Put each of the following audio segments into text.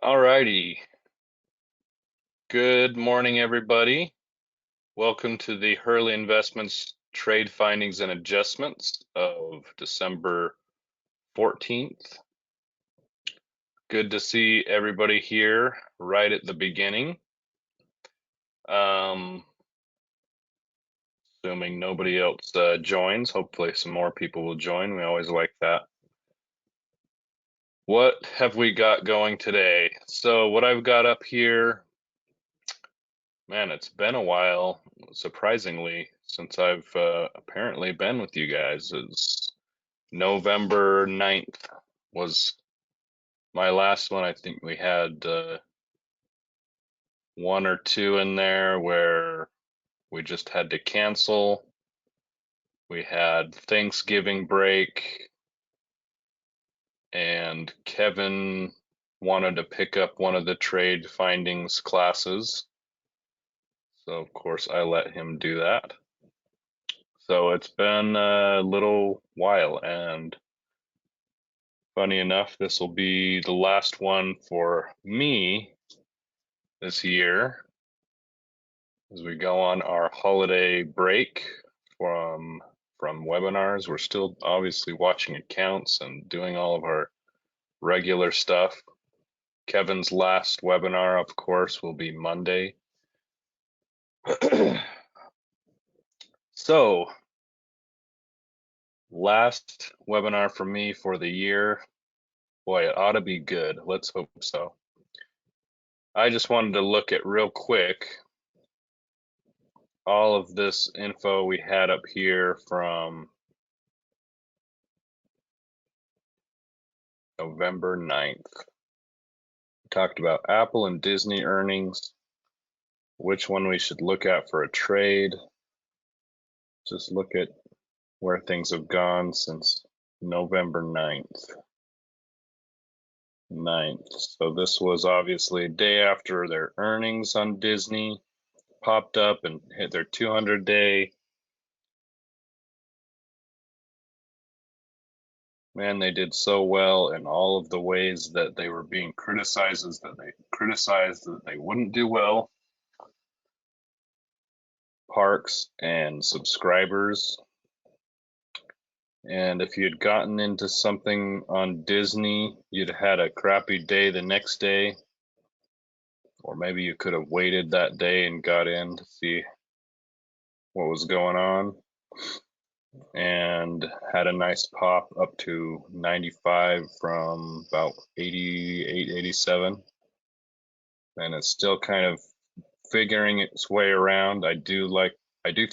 All righty. Good morning, everybody. Welcome to the Hurley Investments Trade Findings and Adjustments of December 14th. Good to see everybody here right at the beginning. Assuming nobody else joins, hopefully some more people will join. We always like that. What have we got going today? So what I've got up here, man, it's been a while, surprisingly, since I've apparently been with you guys. It's November 9th was my last one. I think we had one or two in there where we just had to cancel. We had Thanksgiving break, and Kevin wanted to pick up one of the trade findings classes. So, of course, I let him do that. So it's been a little while, and funny enough, this will be the last one for me this year as we go on our holiday break from webinars. We're still obviously watching accounts and doing all of our regular stuff. Kevin's last webinar, of course, will be Monday. So, last webinar for me for the year. Boy, it ought to be good. Let's hope so. I just wanted to look at real quick all of this info we had up here from November 9th. We talked about Apple and Disney earnings, which one we should look at for a trade. Just look at where things have gone since November 9th. So this was obviously a day after their earnings on Disney popped up and hit their 200-day. Man, they did so well in all of the ways that they were being criticized that they wouldn't do well. Parks and subscribers. And if you had gotten into something on Disney, you'd had a crappy day the next day. Or maybe you could have waited that day and got in to see what was going on. And had a nice pop up to 95 from about 88, 87. And it's still kind of figuring its way around. I do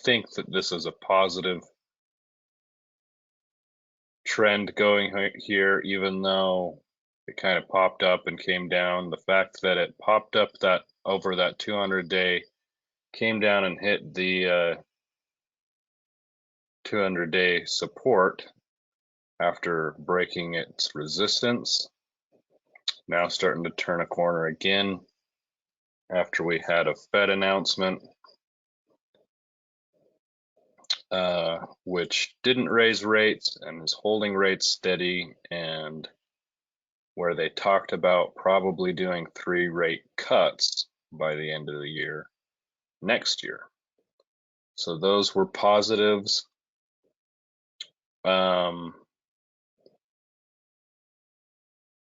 think that this is a positive trend going here, even though it kind of popped up and came down. The fact that it popped up that over that 200-day, came down and hit the 200-day support after breaking its resistance. Now starting to turn a corner again after we had a Fed announcement, which didn't raise rates and is holding rates steady, and where they talked about probably doing 3 rate cuts by the end of the year next year. So those were positives.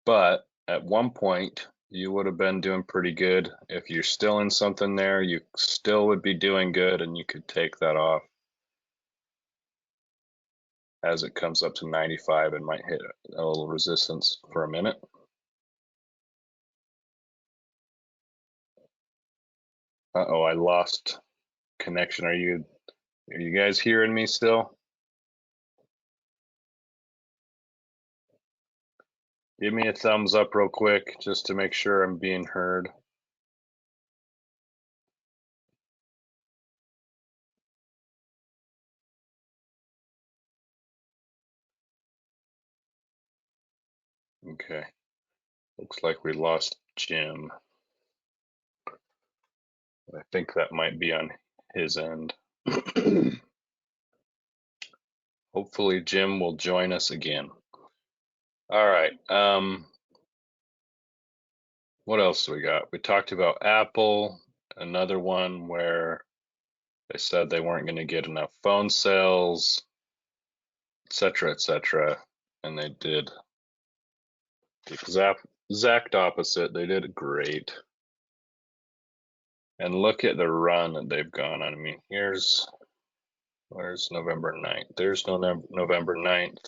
But at one point, you would have been doing pretty good. If you're still in something there, you still would be doing good, and you could take that off as it comes up to 95 and might hit a little resistance for a minute. Uh-oh, I lost connection. Are you guys hearing me still? Give me a thumbs up real quick just to make sure I'm being heard. Okay. Looks like we lost Jim. I think that might be on his end. Hopefully Jim will join us again. All right. What else we got? We talked about Apple, another one where they said they weren't going to get enough phone sales, etc., etc. And they did the exact opposite. They did great. And look at the run that they've gone on. I mean, where's November 9th? There's no November 9th.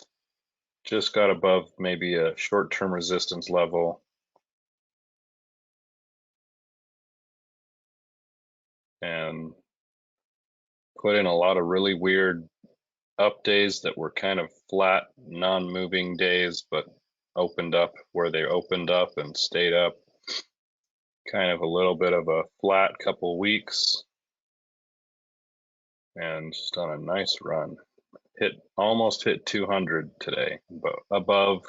Just got above maybe a short-term resistance level. And put in a lot of really weird up days that were kind of flat, non-moving days, but opened up where they opened up and stayed up. Kind of a little bit of a flat couple weeks and just on a nice run. Almost hit 200 today, but above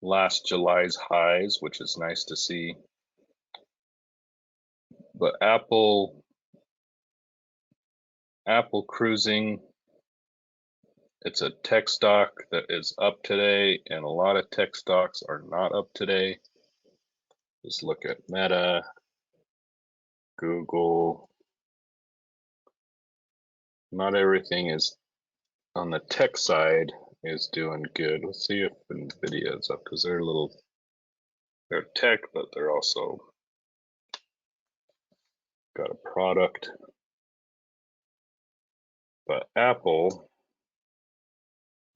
last July's highs, which is nice to see. But Apple cruising, it's a tech stock that is up today, and a lot of tech stocks are not up today. Just look at Meta, Google. Not everything is on the tech side is doing good. Let's see if Nvidia is up because they're tech, but they're also got a product. But Apple,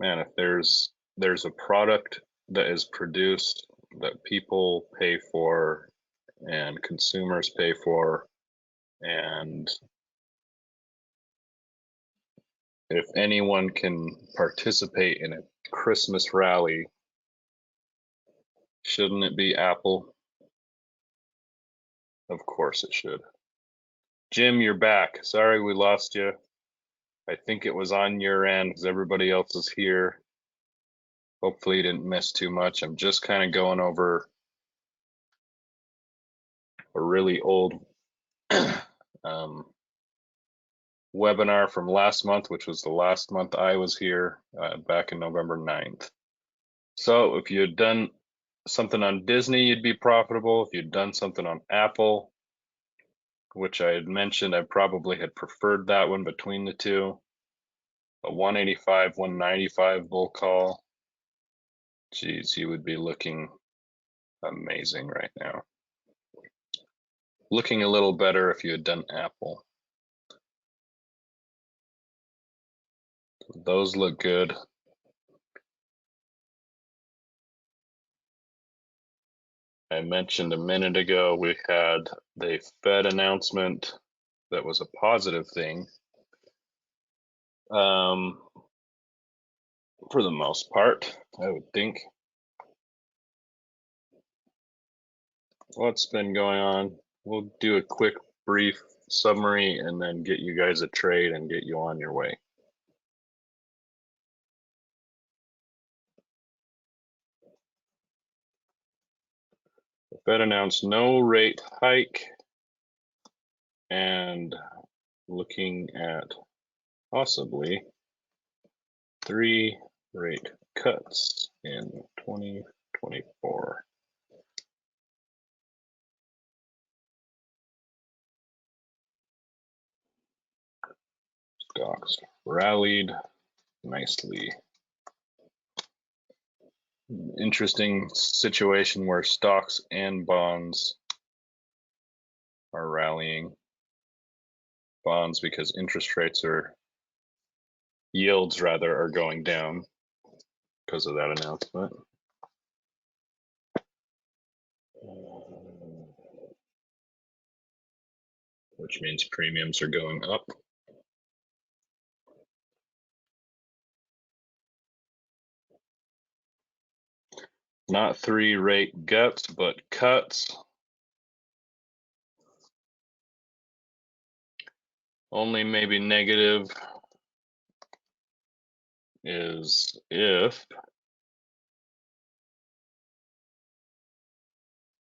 man, if there's a product that is produced that people pay for and consumers pay for, and if anyone can participate in a Christmas rally, shouldn't it be Apple? Of course it should. Jim, you're back. Sorry we lost you. I think it was on your end because everybody else is here. Hopefully you didn't miss too much. I'm just kind of going over a really old webinar from last month, which was the last month I was here, back in November 9th. So if you had done something on Disney, you'd be profitable. If you'd done something on Apple, which I had mentioned, I probably had preferred that one between the two. A 185, 195 bull call. Geez, you would be looking amazing right now. Looking a little better if you had done Apple. Those look good. I mentioned a minute ago we had the Fed announcement that was a positive thing. For the most part, I would think. What's been going on? We'll do a quick, brief summary and then get you guys a trade and get you on your way. The Fed announced no rate hike and looking at possibly 3 rate cuts in 2024. Stocks rallied nicely. Interesting situation where stocks and bonds are rallying. Bonds because yields rather are going down because of that announcement. Which means premiums are going up. Not 3 rate guts, but cuts. Only maybe negative is if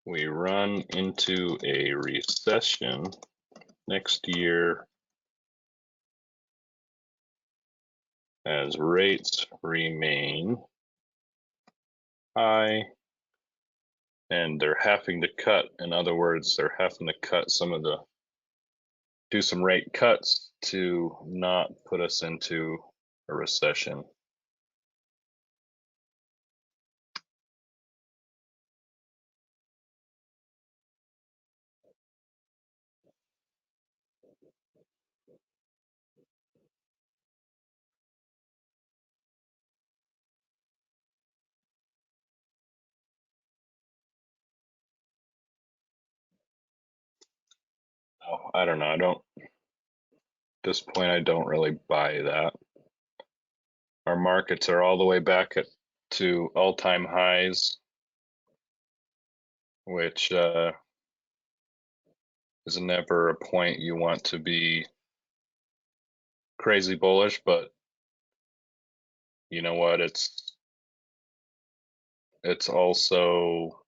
we run into a recession next year as rates remain high and they're having to cut. In other words, they're having to cut do some rate cuts to not put us into a recession. Oh, I don't know. At this point, I don't really buy that. Our markets are all the way back to all-time highs, which is never a point you want to be crazy bullish, but you know what? It's also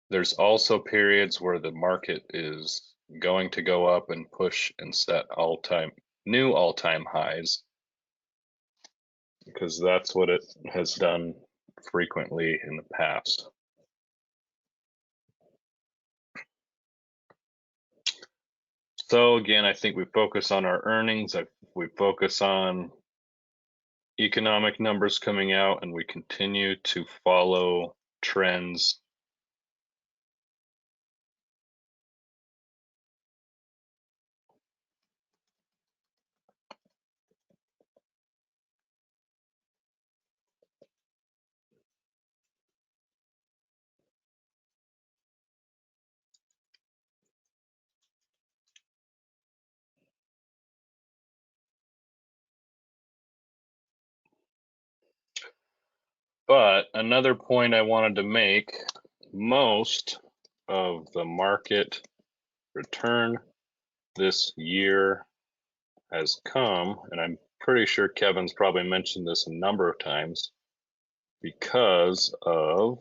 there's also periods where the market is going to go up and push and set new all-time highs, because that's what it has done frequently in the past. So again, I think we focus on our earnings, we focus on economic numbers coming out, and we continue to follow trends. But another point I wanted to make, most of the market return this year has come, and I'm pretty sure Kevin's probably mentioned this a number of times, because of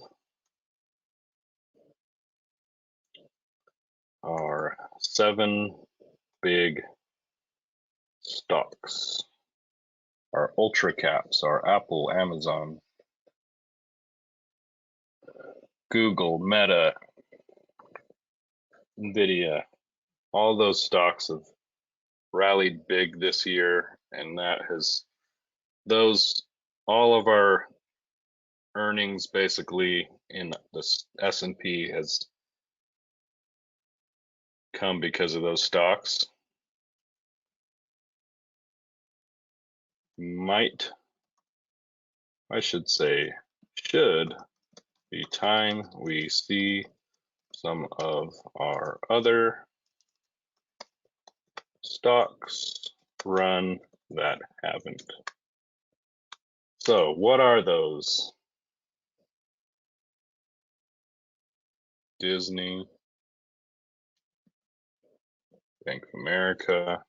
our 7 big stocks, our ultra caps, our Apple, Amazon, Google, Meta, Nvidia, all those stocks have rallied big this year, and all of our earnings basically in the S&P has come because of those stocks. Should be time we see some of our other stocks run that haven't. So what are those? Disney, Bank of America.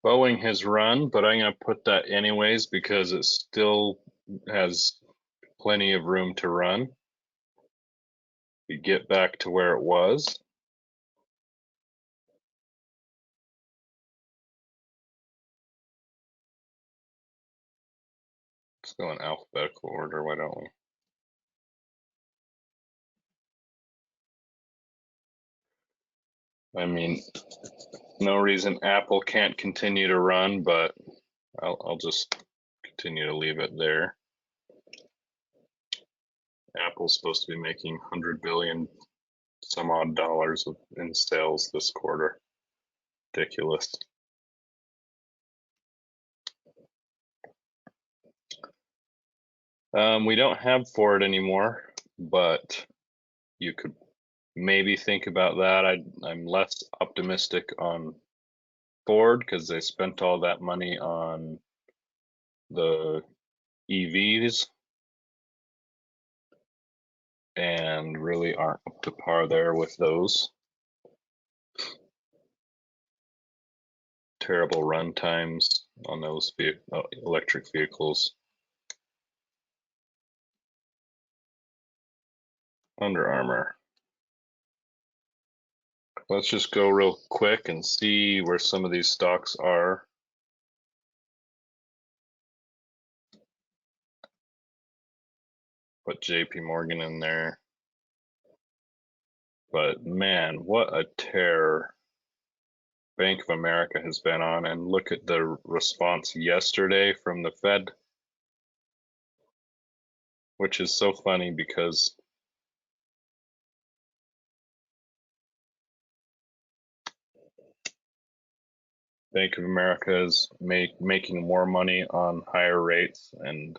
Boeing has run, but I'm going to put that anyways because it still has plenty of room to run. We get back to where it was. Let's go in alphabetical order, why don't we? I mean, no reason Apple can't continue to run, but I'll just continue to leave it there. Apple's supposed to be making 100 billion some odd dollars in sales this quarter. Ridiculous. We don't have Ford anymore, but you could maybe think about that. I'm less optimistic on Ford because they spent all that money on the EVs and really aren't up to par there with those. Terrible run times on those electric vehicles. Under Armour. Let's just go real quick and see where some of these stocks are. put JP Morgan in there. But man, what a tear Bank of America has been on. And look at the response yesterday from the Fed, which is so funny because Bank of America is making more money on higher rates. And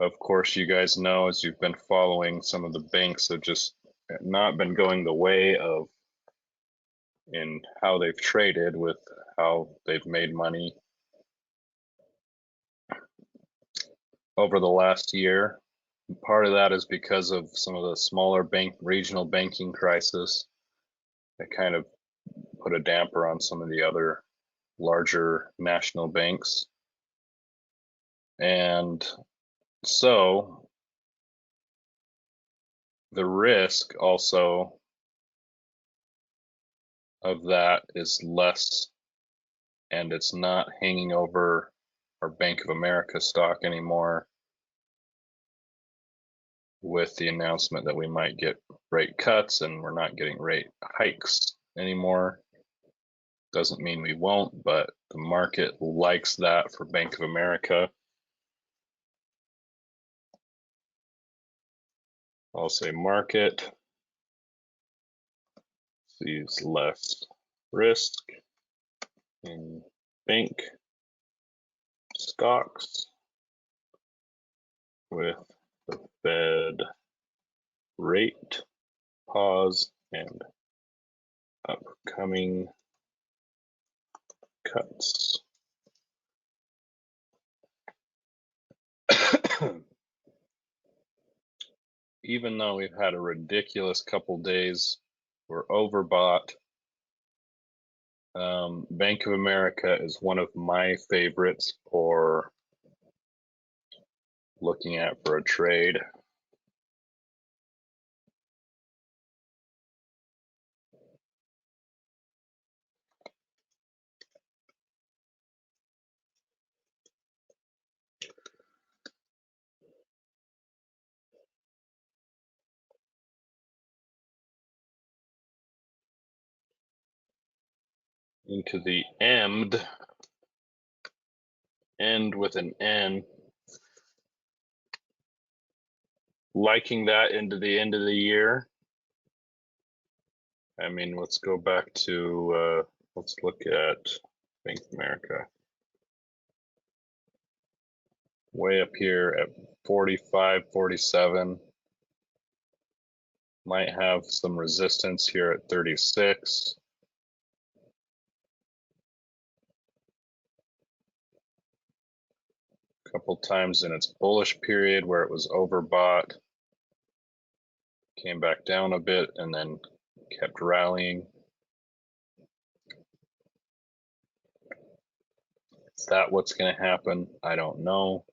of course, you guys know, as you've been following, some of the banks have just not been going the way of in how they've traded with how they've made money over the last year. Part of that is because of some of the smaller regional banking crisis that kind of put a damper on some of the other larger national banks. And so the risk also of that is less, and it's not hanging over our Bank of America stock anymore with the announcement that we might get rate cuts and we're not getting rate hikes anymore. Doesn't mean we won't, but the market likes that for Bank of America. I'll say market sees less risk in bank stocks with the Fed rate pause and upcoming cuts. Even though we've had a ridiculous couple days, we're overbought. Bank of America is one of my favorites for looking at for a trade. Into the end with an N, liking that into the end of the year. I mean, let's go back to, let's look at Bank of America. Way up here at 45, 47. Might have some resistance here at 36. A couple times in its bullish period where it was overbought. Came back down a bit and then kept rallying. Is that what's going to happen? I don't know.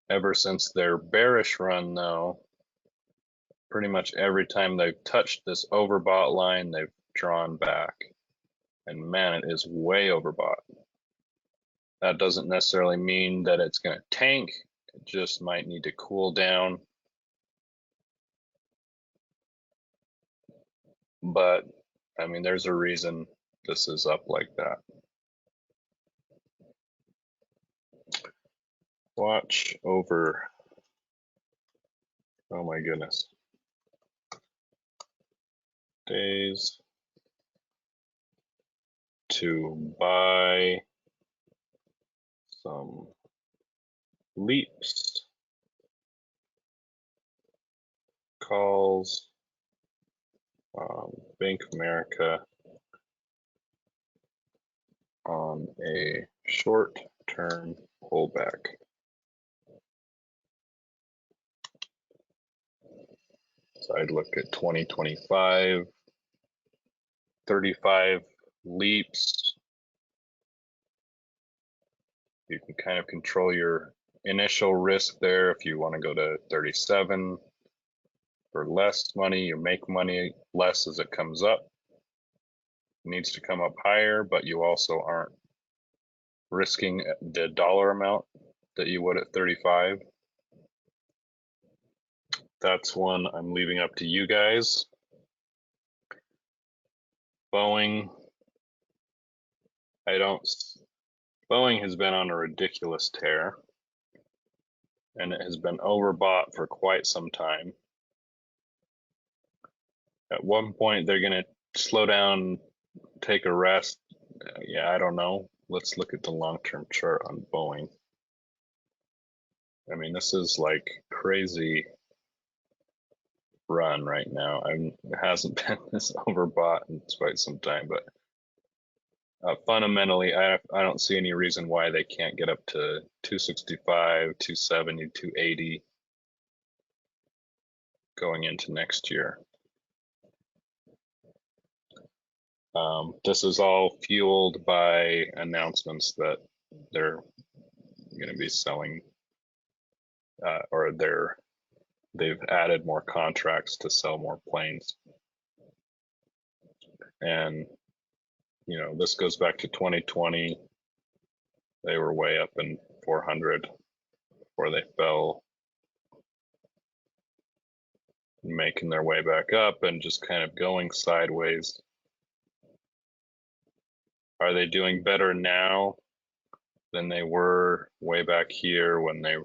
Ever since their bearish run, though, pretty much every time they've touched this overbought line, they've drawn back. And man, it is way overbought. That doesn't necessarily mean that it's going to tank. It just might need to cool down. But, I mean, there's a reason this is up like that. Watch over, oh my goodness, days to buy some leaps, calls, Bank of America on a short-term pullback. So I'd look at 2025, 35 leaps. You can kind of control your initial risk there. If you want to go to 37 for less money, you make money less as it comes up. It needs to come up higher, but you also aren't risking the dollar amount that you would at 35. That's one I'm leaving up to you guys. Boeing, Boeing has been on a ridiculous tear, and it has been overbought for quite some time. At one point, they're going to slow down, take a rest. Yeah, I don't know. Let's look at the long-term chart on Boeing. I mean, this is like crazy run right now. It hasn't been this overbought in quite some time, but fundamentally, I don't see any reason why they can't get up to 265, 270, 280 going into next year. This is all fueled by announcements that they're going to be selling, or they've added more contracts to sell more planes. And you know, this goes back to 2020. They were way up in 400 before they fell, making their way back up and just kind of going sideways. Are they doing better now than they were way back here when they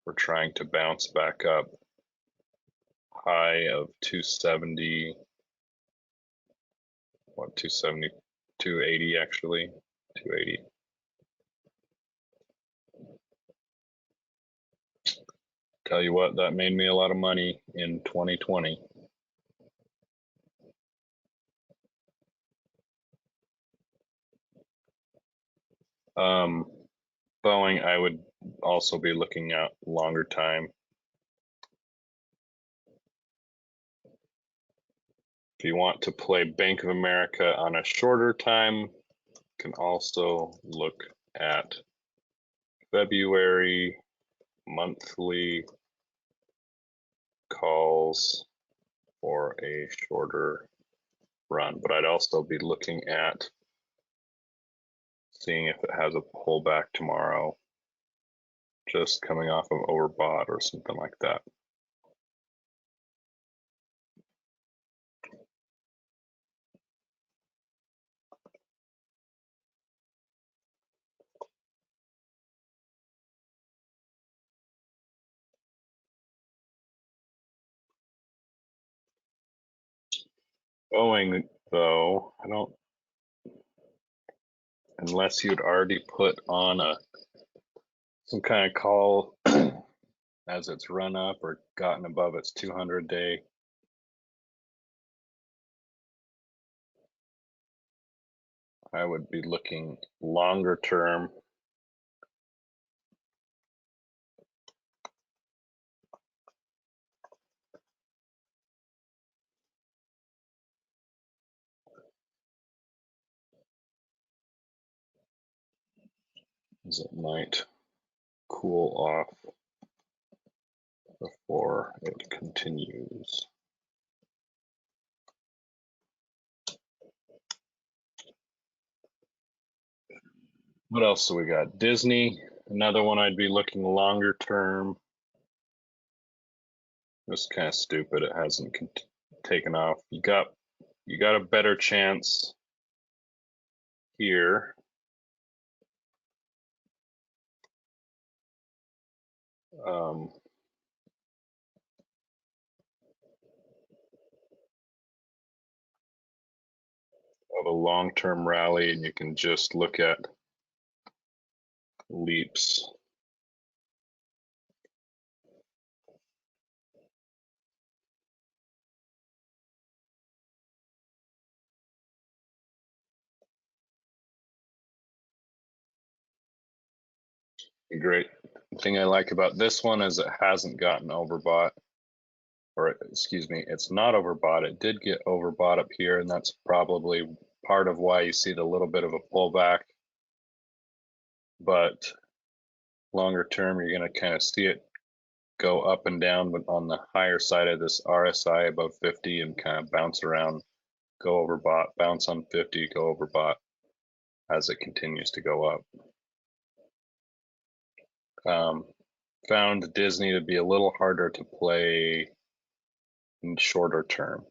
were trying to bounce back up? High of 270, what, 270, 280 actually, 280. Tell you what, that made me a lot of money in 2020. Boeing, I would also be looking at longer time. If you want to play Bank of America on a shorter time, you can also look at February monthly calls for a shorter run, but I'd also be looking at seeing if it has a pullback tomorrow, just coming off of overbought or something like that. Boeing, though, I don't, unless you'd already put on some kind of call as it's run up or gotten above its 200-day. I would be looking longer term. As it might cool off before it continues. What else do we got? Disney, another one I'd be looking longer term. This kind of stupid. It hasn't taken off. You got a better chance here. Of a long-term rally, and you can just look at leaps. The great thing I like about this one is it hasn't gotten overbought, or excuse me, it's not overbought. It did get overbought up here, and that's probably part of why you see the little bit of a pullback. But longer term, you're going to kind of see it go up and down, but on the higher side of this RSI above 50 and kind of bounce around, go overbought, bounce on 50, go overbought as it continues to go up. found Disney to be a little harder to play in shorter term,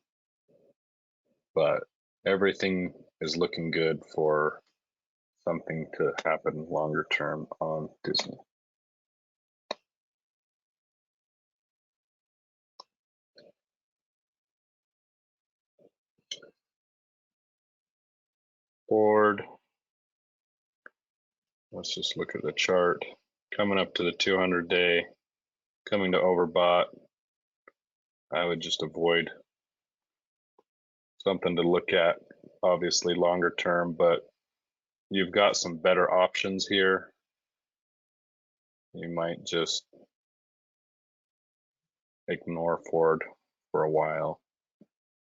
but everything is looking good for something to happen longer term on Disney. Board. Let's just look at the chart. Coming up to the 200 day, coming to overbought. I would just avoid. Something to look at, obviously longer term, but you've got some better options here. You might just ignore Ford for a while.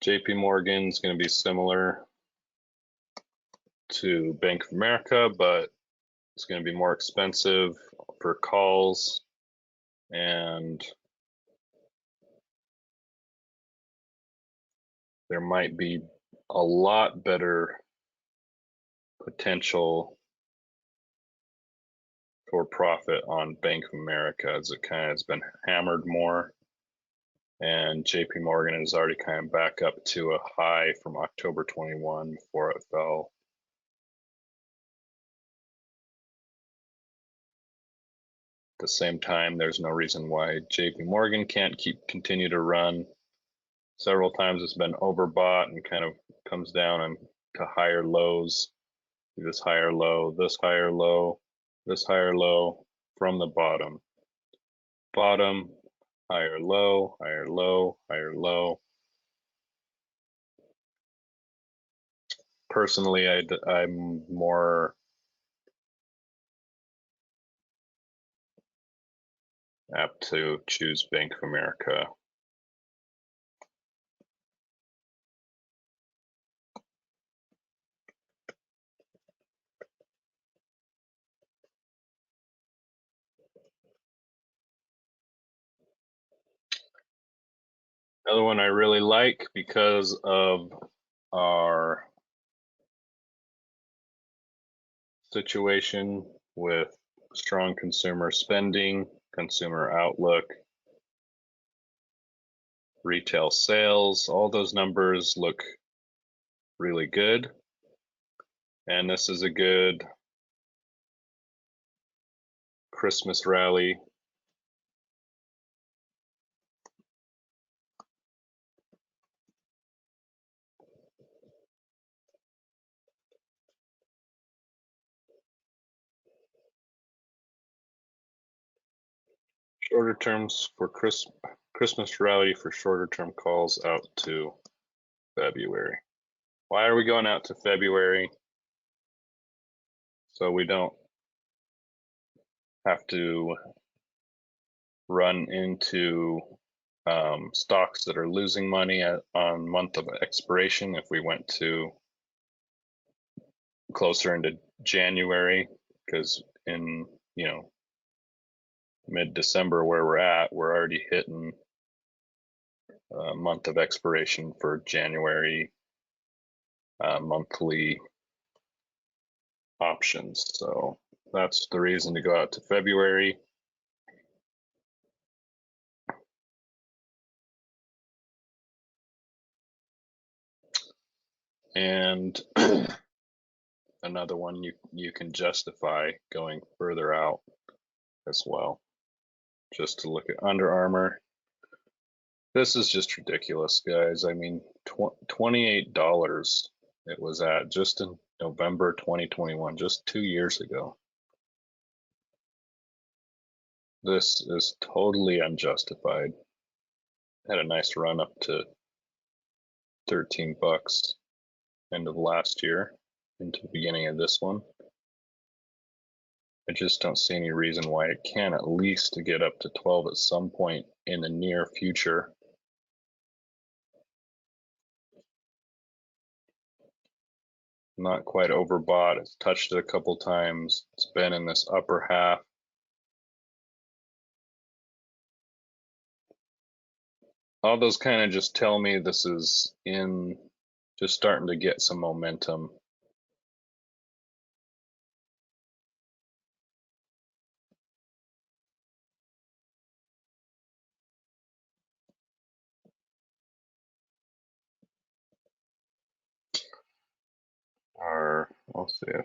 JP Morgan is going to be similar to Bank of America, but it's going to be more expensive for calls, and there might be a lot better potential for profit on Bank of America, as it kind of has been hammered more, and JP Morgan is already kind of back up to a high from October 21 before it fell. At the same time, there's no reason why JP Morgan can't continue to run. Several times it's been overbought and kind of comes down and to higher lows. This higher low, this higher low, this higher low from the bottom. Bottom, higher low, higher low, higher low. Personally, I'm more apt to choose Bank of America. Another one I really like because of our situation with strong consumer spending, consumer outlook, retail sales, all those numbers look really good. And this is a good Christmas rally. Shorter terms for Christmas rally for shorter term calls out to February. Why are we going out to February? So we don't have to run into stocks that are losing money on month of expiration if we went to closer into January, because in mid-December where we're at, we're already hitting a month of expiration for January monthly options. So that's the reason to go out to February. And another one you can justify going further out as well. Just to look at Under Armour. This is just ridiculous, guys. I mean, $28 it was at just in November 2021, just 2 years ago. This is totally unjustified. Had a nice run up to 13 bucks end of last year into the beginning of this one. I just don't see any reason why it can't at least get up to 12 at some point in the near future. Not quite overbought. It's touched it a couple times. It's been in this upper half. All those kind of just tell me this is just starting to get some momentum. also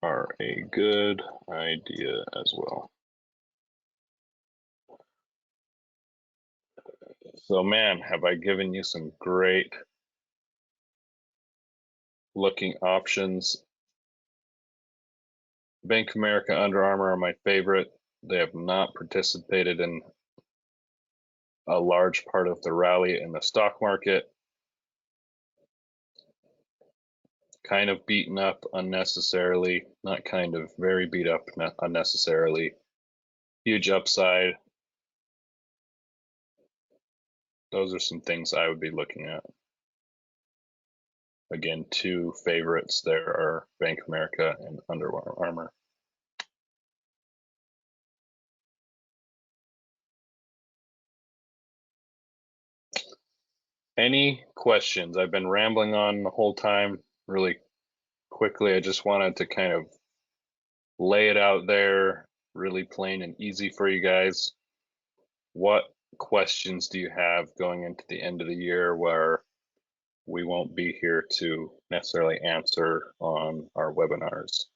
are a good idea as well. So man, have I given you some great looking options. Bank of America, Under Armour are my favorite. They have not participated in a large part of the rally in the stock market. Kind of beaten up unnecessarily, not kind of, very beat up unnecessarily. Huge upside. Those are some things I would be looking at. Again, two favorites there are Bank of America and Under Armour. Any questions? I've been rambling on the whole time really quickly. I just wanted to kind of lay it out there really plain and easy for you guys. What questions do you have going into the end of the year where we won't be here to necessarily answer on our webinars?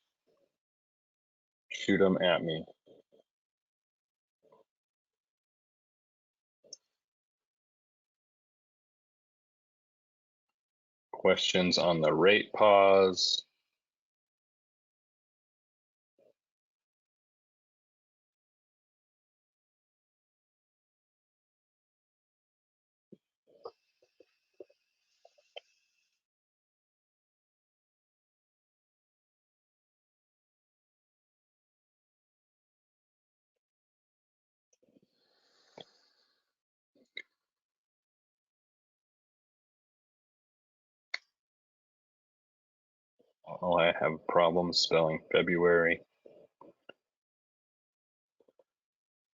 Shoot them at me. Questions on the rate pause? Oh, I have problems spelling February.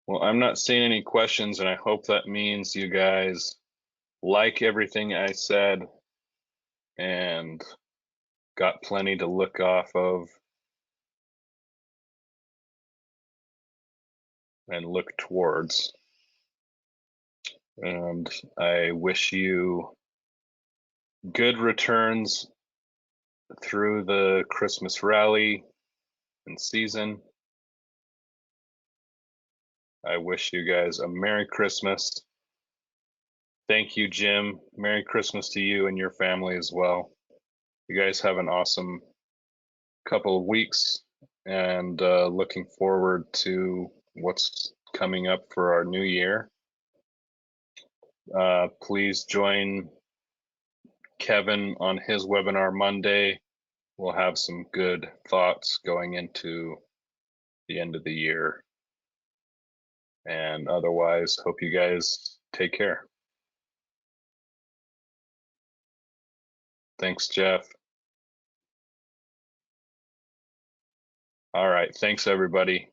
Well, I'm not seeing any questions, and I hope that means you guys like everything I said and got plenty to look off of and look towards. And I wish you good returns through the Christmas rally and season. I wish you guys a Merry Christmas. Thank you, Jim. Merry Christmas to you and your family as well. You guys have an awesome couple of weeks, and looking forward to what's coming up for our new year. Please join Kevin on his webinar Monday. We'll have some good thoughts going into the end of the year. And otherwise, hope you guys take care. Thanks, Jeff. All right. Thanks, everybody.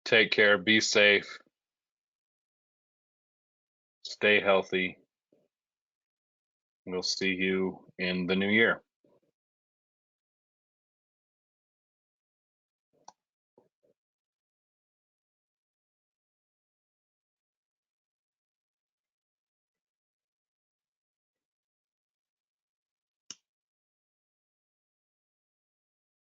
Take care. Be safe. Stay healthy. We'll see you in the new year.